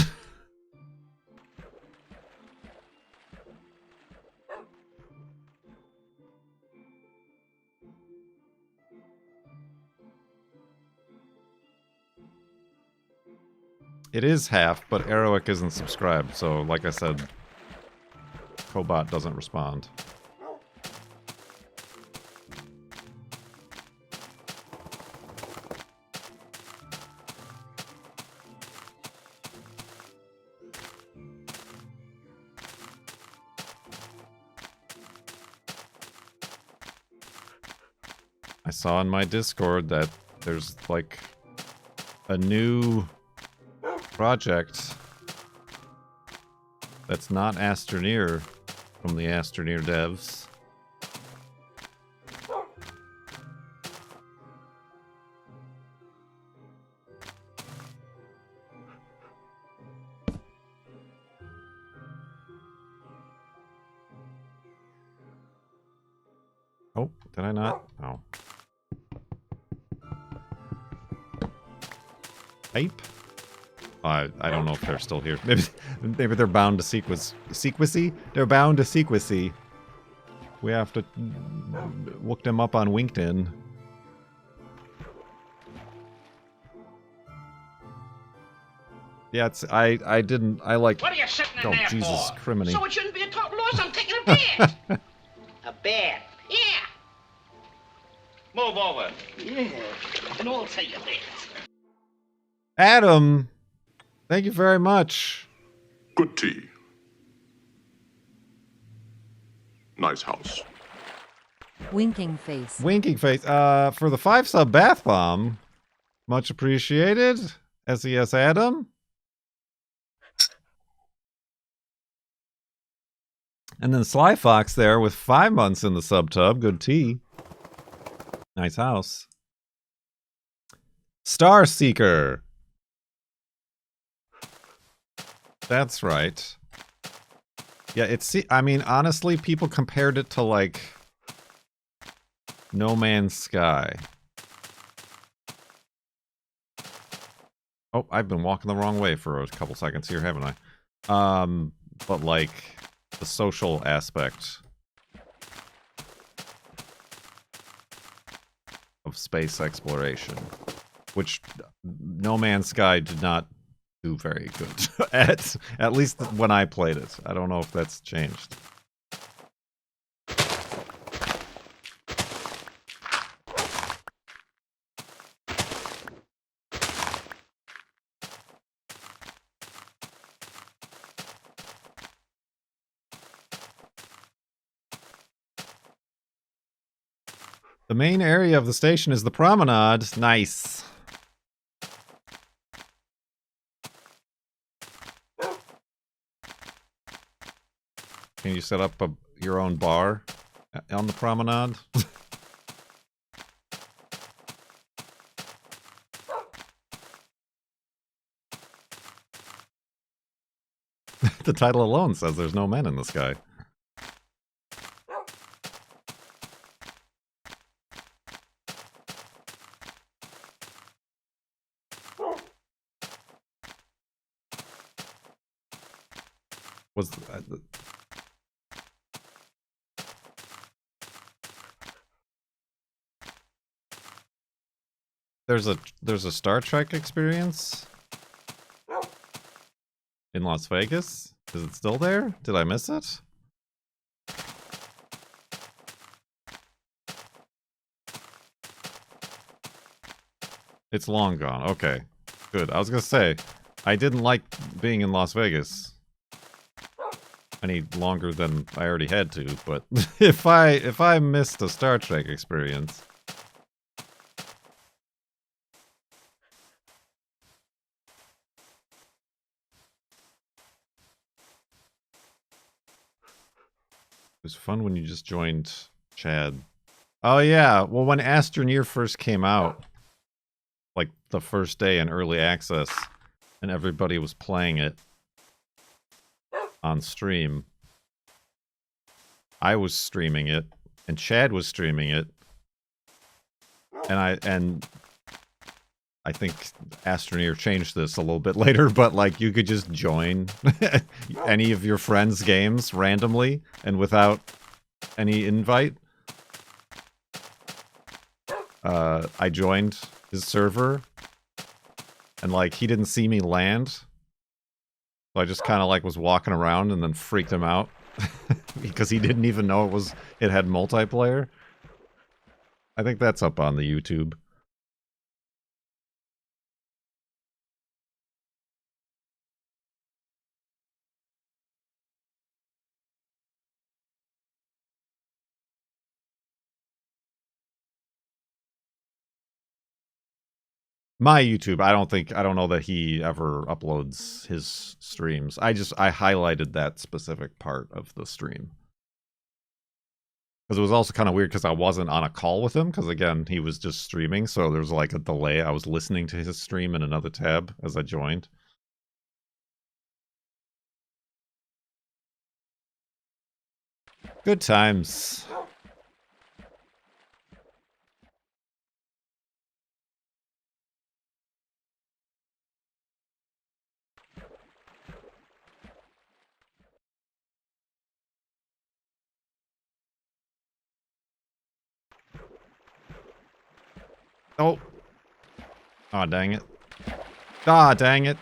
It is half, but Aeroic isn't subscribed, so like I said, Cobot doesn't respond. I saw in my Discord that there's like a new project that's not Astroneer from the Astroneer devs. Oh, did I not? Oh. Hype? I don't know if they're still here. Maybe they're bound to secrecy? They're bound to secrecy. We have to look them up on LinkedIn. Yeah, it's I like. What are you sitting in Oh, there Jesus, for? criminy. So it shouldn't be a total loss. I'm taking a bed. A bed? Yeah. Move over. Yeah. And I'll take a bed. Adam, thank you very much. Good tea. Nice house. Winking face. Winking face. For the 5-sub bath bomb, much appreciated. SES Adam. And then Sly Fox there with 5 months in the sub tub. Good tea. Nice house. Star Seeker. That's right. Yeah, I mean, honestly, people compared it to, like, No Man's Sky. Oh, I've been walking the wrong way for a couple seconds here, haven't I? But, like, the social aspect of space exploration, which No Man's Sky did not do very good at least when I played it. I don't know if that's changed. The main area of the station is the promenade. Nice. Can you set up your own bar on the promenade? The title alone says there's no men in the sky. Was there's a Star Trek experience in Las Vegas? Is it still there? Did I miss it? It's long gone. Okay. Good. I was gonna say, I didn't like being in Las Vegas any longer than I already had to, but if I missed a Star Trek experience. It was fun when you just joined Chad. Oh yeah, well when Astroneer first came out, like the first day in early access, and everybody was playing it on stream. I was streaming it, and Chad was streaming it, and I think Astroneer changed this a little bit later, but like you could just join any of your friends' games randomly and without any invite. I joined his server, and like he didn't see me land, so I just kind of like was walking around and then freaked him out because he didn't even know it had multiplayer. I think that's up on the YouTube. My YouTube, I don't know that he ever uploads his streams. I highlighted that specific part of the stream. Because it was also kind of weird because I wasn't on a call with him, because again, he was just streaming, so there was like a delay. I was listening to his stream in another tab as I joined. Good times. Oh. Aw, dang it. Ah, dang it.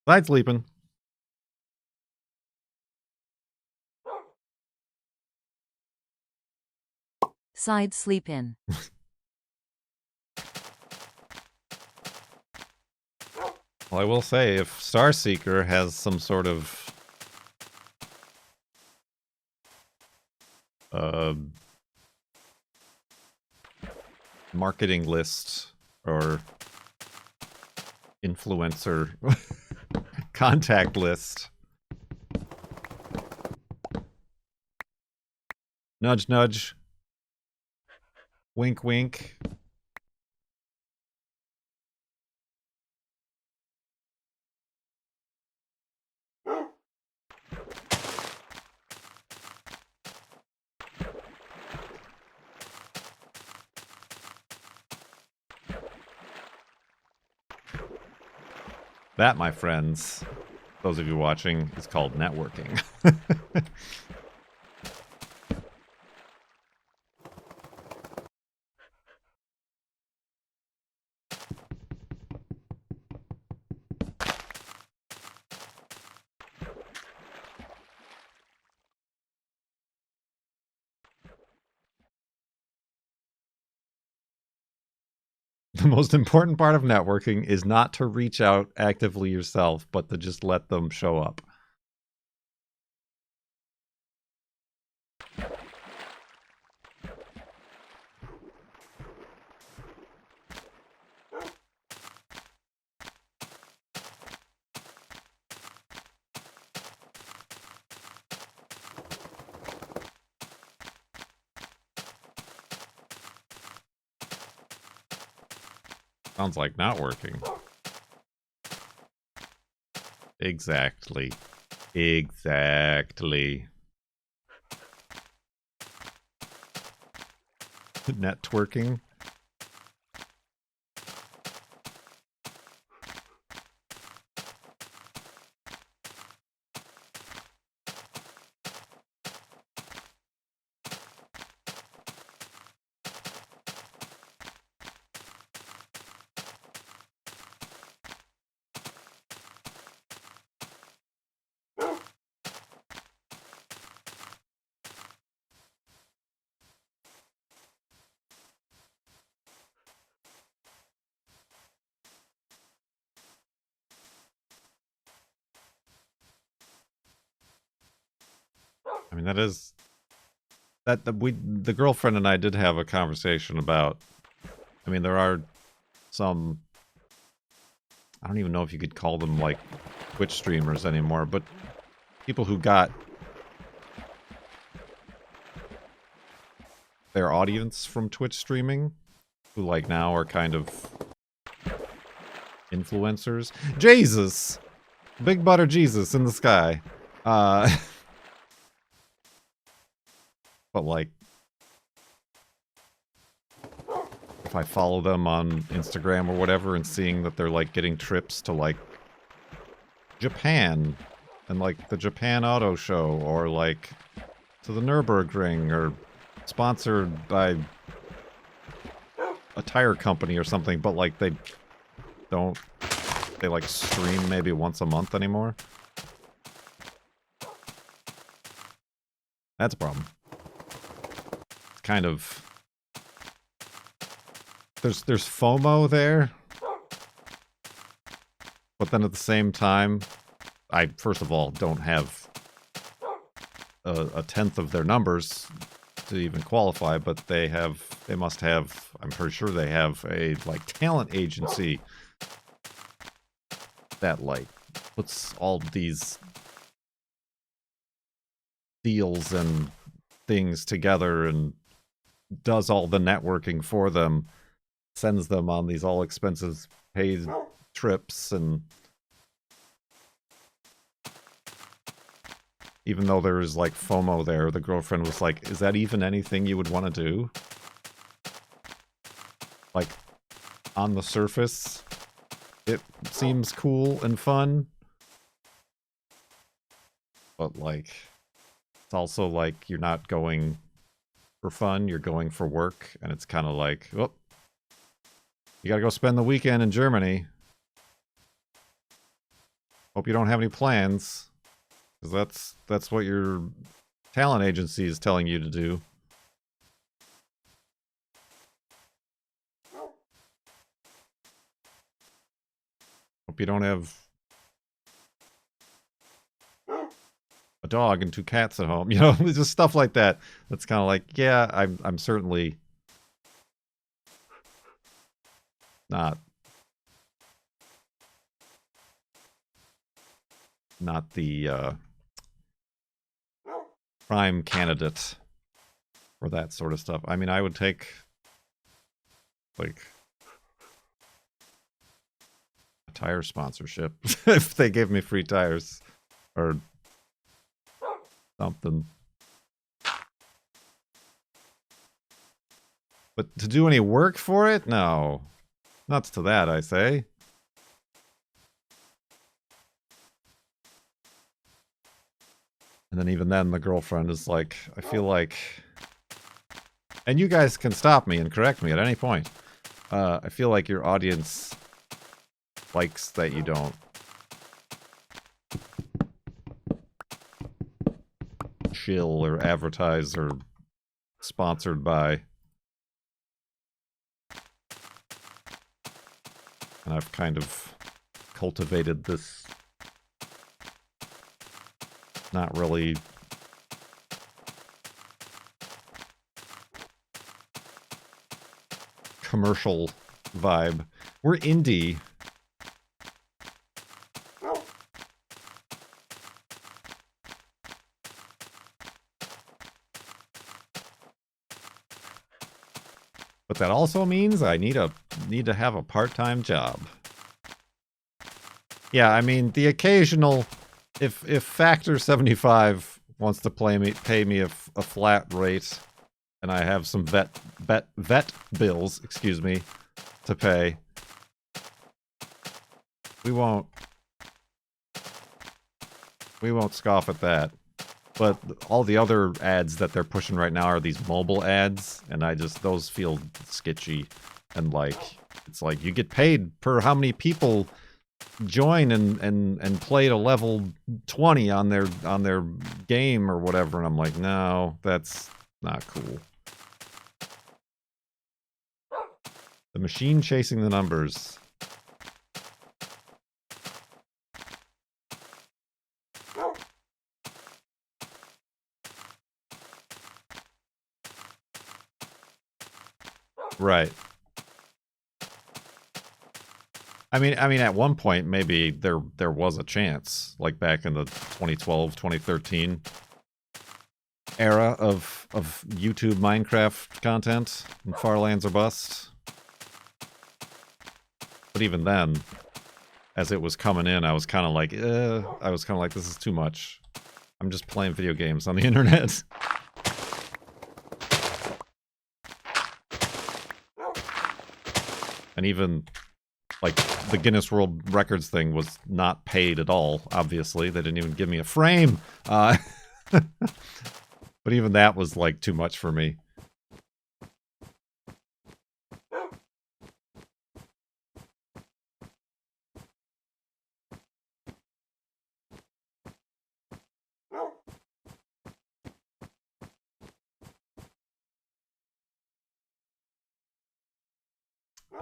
Side sleeping. Side sleep in. Well, I will say, if Starseeker has some sort of marketing list or influencer contact list. Nudge, nudge. Wink, wink. That, my friends, those of you watching, is called networking. The most important part of networking is not to reach out actively yourself, but to just let them show up. Sounds like not working. Exactly. Exactly. Networking. I mean, that is that the girlfriend and I did have a conversation about. I mean, there are some. I don't even know if you could call them like Twitch streamers anymore, but people who got their audience from Twitch streaming, who like now are kind of influencers. Jesus, Big Butter Jesus in the sky. But like, if I follow them on Instagram or whatever and seeing that they're like getting trips to like Japan and like the Japan Auto Show or like to the Nürburgring or sponsored by a tire company or something, but like they like stream maybe once a month anymore. That's a problem. It's kind of there's FOMO there, but then at the same time, I first of all don't have a tenth of their numbers to even qualify, but they must have, I'm pretty sure they have a like talent agency that like puts all these deals and things together and does all the networking for them, sends them on these all expensive paid trips, and even though there is like FOMO there, the girlfriend was like, is that even anything you would want to do? Like, on the surface, it seems cool and fun. But like, it's also like you're not going for fun, you're going for work, and it's kind of like, oh, you gotta go spend the weekend in Germany. Hope you don't have any plans. Because that's what your talent agency is telling you to do. Hope you don't have a dog and 2 cats at home. You know, just stuff like that. That's kind of like, yeah, I'm certainly not the prime candidate for that sort of stuff. I mean, I would take like a tire sponsorship if they gave me free tires or something. But to do any work for it? No. Nuts to that, I say. And then even then, the girlfriend is like, I feel like... And you guys can stop me and correct me at any point. I feel like your audience likes that you don't shill or advertise or sponsored by. And I've kind of cultivated this not really commercial vibe. We're indie. But that also means I need to have a part-time job. Yeah, I mean, the occasional, if Factor 75 wants to pay me a flat rate, and I have some vet bills, excuse me, to pay, we won't scoff at that. But all the other ads that they're pushing right now are these mobile ads, and those feel sketchy, and like, it's like you get paid per how many people join and play to level 20 on their game or whatever, and I'm like, no, that's not cool. The machine chasing the numbers. Right. I mean, at one point, maybe there was a chance, like back in the 2012, 2013 era of YouTube Minecraft content, and Farlands or bust. But even then, as it was coming in, I was kind of like, this is too much. I'm just playing video games on the internet. And even, like, the Guinness World Records thing was not paid at all, obviously. They didn't even give me a frame. But even that was, like, too much for me.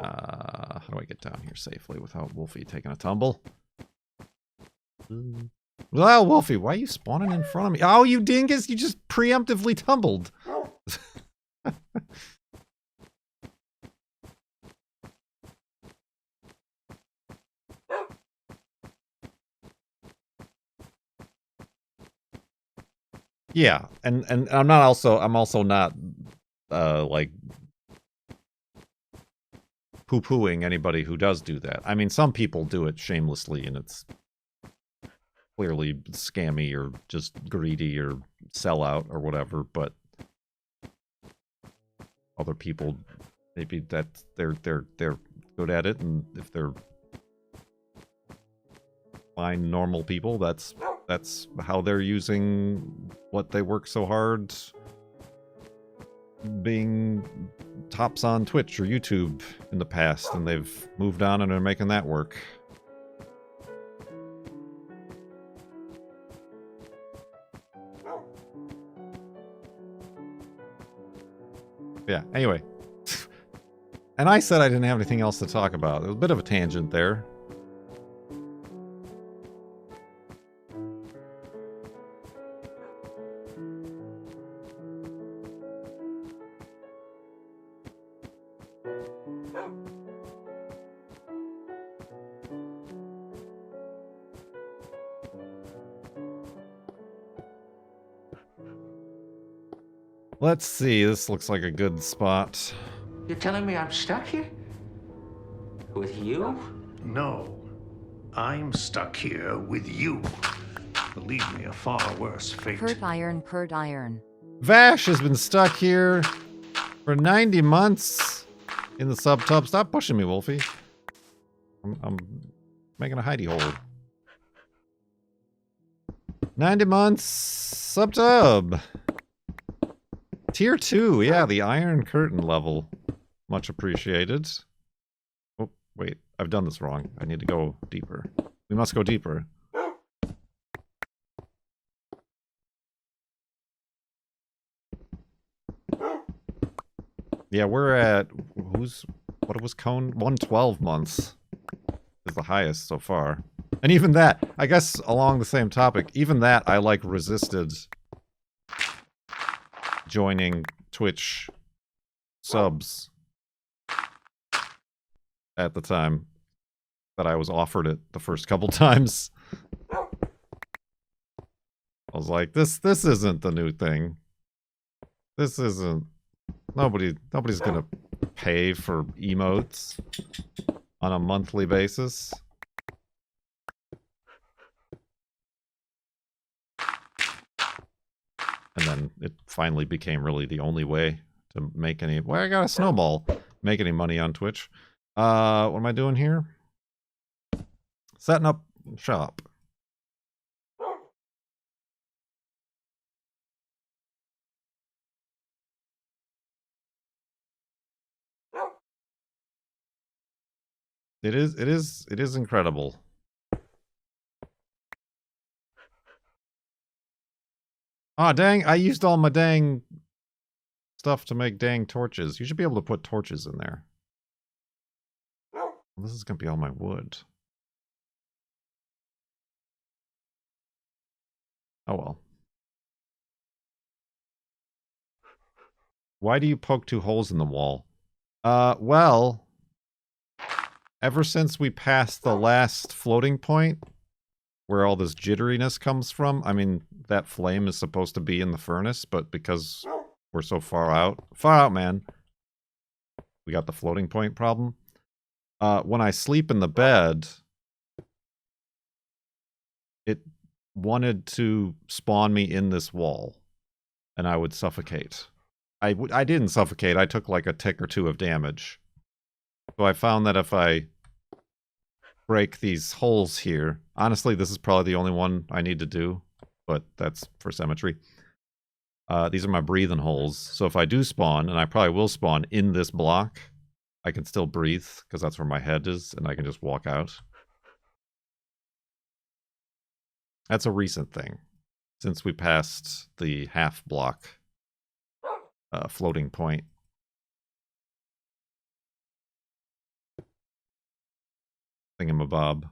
How do I get down here safely without Wolfie taking a tumble? Well, Wolfie, why are you spawning in front of me? Oh, you dingus! You just preemptively tumbled. Yeah, and I'm also not like poo-pooing anybody who does do that. I mean, some people do it shamelessly, and it's clearly scammy or just greedy or sellout or whatever, but other people, maybe that they're good at it, and if they're fine, normal people, that's how they're using what they work so hard being tops on Twitch or YouTube in the past, and they've moved on and are making that work. Yeah, anyway. And I said I didn't have anything else to talk about. It was a bit of a tangent there. Let's see, this looks like a good spot. You're telling me I'm stuck here? With you? No, I'm stuck here with you. Believe me, a far worse fate. Kurt Iron. Vash has been stuck here for 90 months in the subtub. Stop pushing me, Wolfie. I'm making a hidey hole. 90 months subtub. Tier 2, yeah, the Iron Curtain level. Much appreciated. Oh, wait, I've done this wrong. I need to go deeper. We must go deeper. Yeah, we're at, what was Cone? 112 months is the highest so far. And even that, I guess along the same topic, even that I like resisted joining Twitch subs at the time that I was offered it the first couple times. I was like, this isn't the new thing. This isn't, nobody's gonna pay for emotes on a monthly basis. And then it finally became really the only way to make any... Well, I got a snowball. Make any money on Twitch. What am I doing here? Setting up shop. It is incredible. Ah, dang, I used all my dang stuff to make dang torches. You should be able to put torches in there. Well, this is gonna be all my wood. Oh well. Why do you poke 2 holes in the wall? Well, ever since we passed the last floating point, where all this jitteriness comes from, I mean, that flame is supposed to be in the furnace, but because we're so far out, man, we got the floating point problem. When I sleep in the bed, it wanted to spawn me in this wall, and I would suffocate. I didn't suffocate, I took like a tick or 2 of damage. So I found that if I break these holes here, honestly, this is probably the only one I need to do, but that's for symmetry. These are my breathing holes, so if I do spawn, and I probably will spawn in this block, I can still breathe, because that's where my head is, and I can just walk out. That's a recent thing, since we passed the half block floating point. Thingamabob.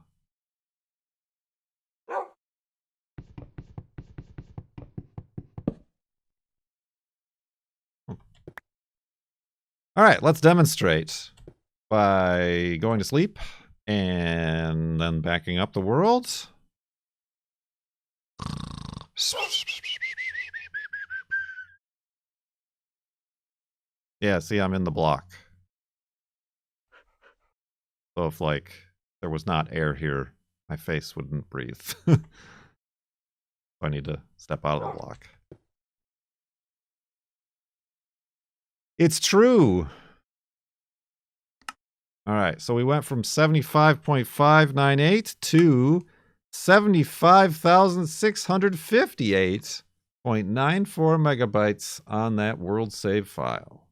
All right, let's demonstrate by going to sleep and then backing up the world. Yeah, see, I'm in the block. So if, like, there was not air here, my face wouldn't breathe. I need to step out of the block. It's true! Alright, so we went from 75.598 to 75,658.94 megabytes on that world save file.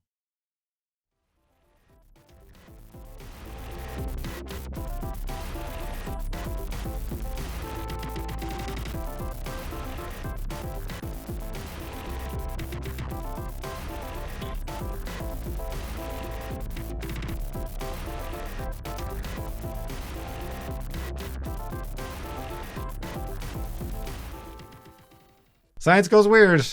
Science goes weird.